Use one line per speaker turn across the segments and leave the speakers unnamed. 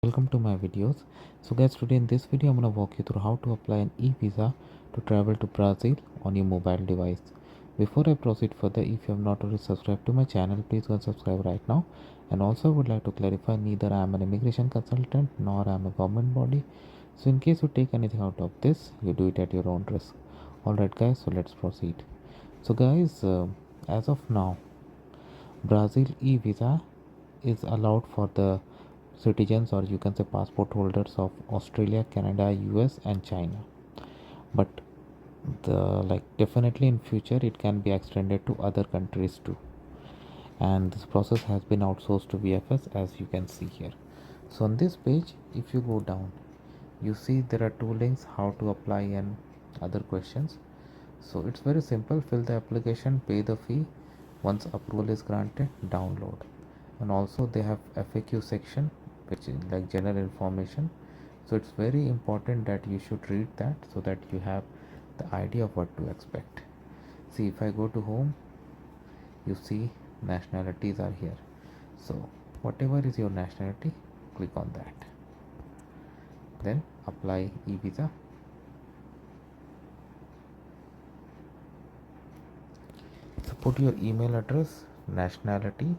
welcome to my videos. So guys, today in this video I'm going to walk you through how to apply an e-visa to travel to Brazil on your mobile device. Before I proceed further, if you have not already subscribed to my channel, please go and subscribe right now. And also I would like to clarify, neither I am an immigration consultant nor I am a government body. So in case you take anything out of this, you do it at your own risk. Alright guys, so let's proceed. So guys, as of now, Brazil e-visa is allowed for the citizens, or you can say passport holders, of Australia, Canada, US and China. But definitely in future it can be extended to other countries too. And this process has been outsourced to VFS, as you can see here. So on this page, if you go down, you see there are two links, how to apply and other questions. So it's very simple. Fill the application, pay the fee. Once approval is granted, download. And also they have FAQ section, which is like general information. So it's very important that you should read that so that you have the idea of what to expect. See, if I go to home, you see nationalities are here. So whatever is your nationality, click on that. Then apply e-visa. So put your email address, nationality,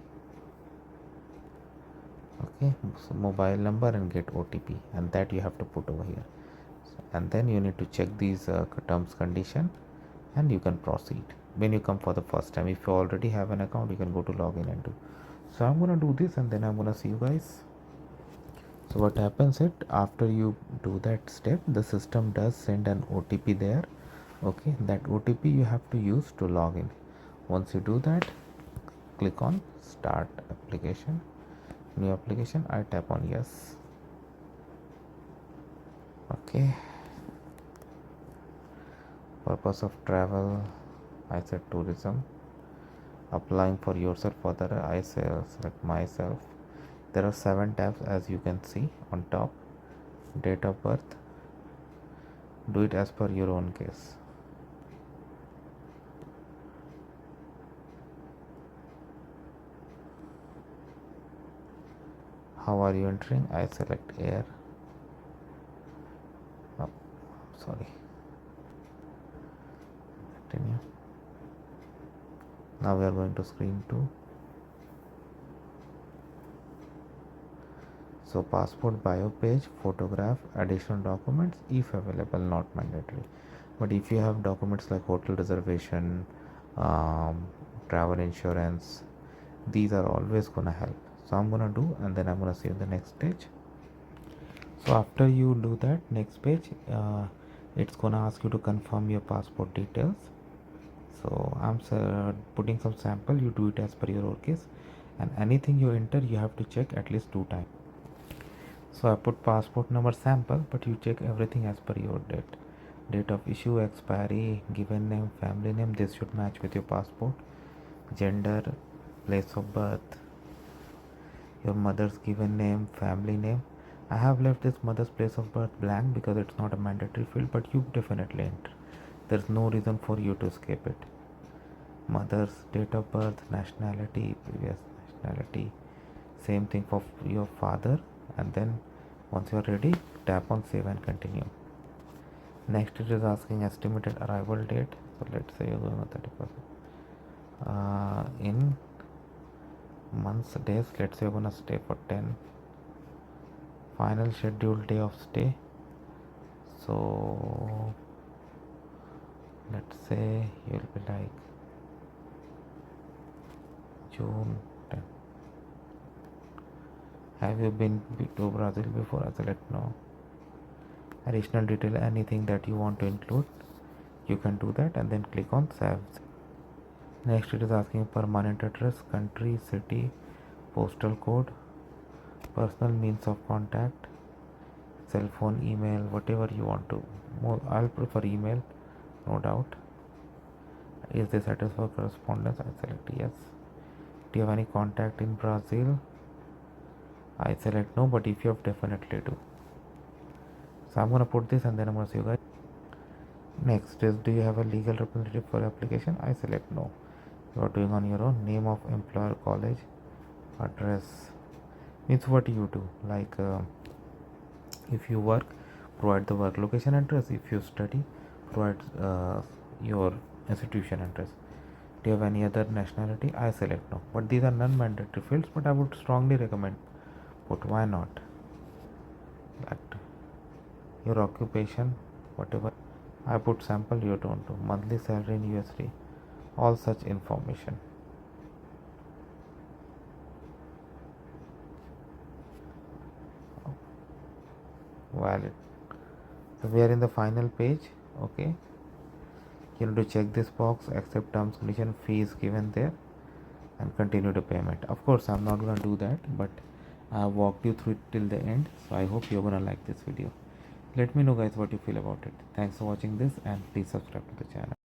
okay, so mobile number and get OTP, and that you have to put over here. And then you need to check these terms condition and you can proceed. When you come for the first time, if you already have an account, you can go to login and do. So I'm gonna do this and then I'm gonna see you guys. So what happens is, after you do that step, the system does send an OTP there. Okay, that OTP you have to use to log in. Once you do that, click on start application, new application. I tap on yes. Okay, purpose of travel, I said tourism. Applying for yourself, further I select myself. There are 7 tabs, as you can see on top. Date of birth, do it as per your own case. How are you entering? I select air. Oh, sorry. Continue. Now we are going to screen 2. So passport bio page, photograph, additional documents if available, not mandatory. But if you have documents like hotel reservation, travel insurance, these are always gonna help. So I'm gonna do, and then I'm gonna see you the next stage. So after you do that, next page, it's gonna ask you to confirm your passport details. So I'm putting some sample. You do it as per your case, and anything you enter you have to check at least 2 times. So I put passport number sample, but you check everything as per your date of issue, expiry, given name, family name. This should match with your passport. Gender, place of birth, your mother's given name, family name. I have left this mother's place of birth blank because it's not a mandatory field, but you definitely enter. There's no reason for you to escape it. Mother's date of birth, nationality, previous nationality, same thing for your father. And then once you're ready, tap on save and continue. Next it is asking estimated arrival date. So let's say you're going on 31st. In months, days, let's say you're gonna stay for 10. Final scheduled day of stay, so let's say you'll be like June 10. Have you been to Brazil before? I select no. Additional detail, anything that you want to include, you can do that and then click on save. Next it is asking permanent address, country, city, postal code, personal means of contact, cell phone, email, whatever you want to. I'll prefer email, no doubt. Is this address for correspondence? I select yes. Do you have any contact in Brazil? I select no, but if you have, definitely do. So I'm gonna put this and then I'm gonna see you guys. Next is, do you have a legal representative for application? I select no. You are doing on your own. Name of employer, college, address, means what you do, like If you work, provide the work location address. If you study, provide your institution address. Do you have any other nationality? I select no. But these are non-mandatory fields, but I would strongly recommend put. Why not? That your occupation, whatever. I put sample, you don't do. Monthly salary in USD. All such information. Valid. So we are in the final page. Okay. You need to check this box, accept terms, condition, fees given there, and continue the payment. Of course, I'm not gonna do that, but I have walked you through it till the end. So I hope you're gonna like this video. Let me know guys what you feel about it. Thanks for watching this, and please subscribe to the channel.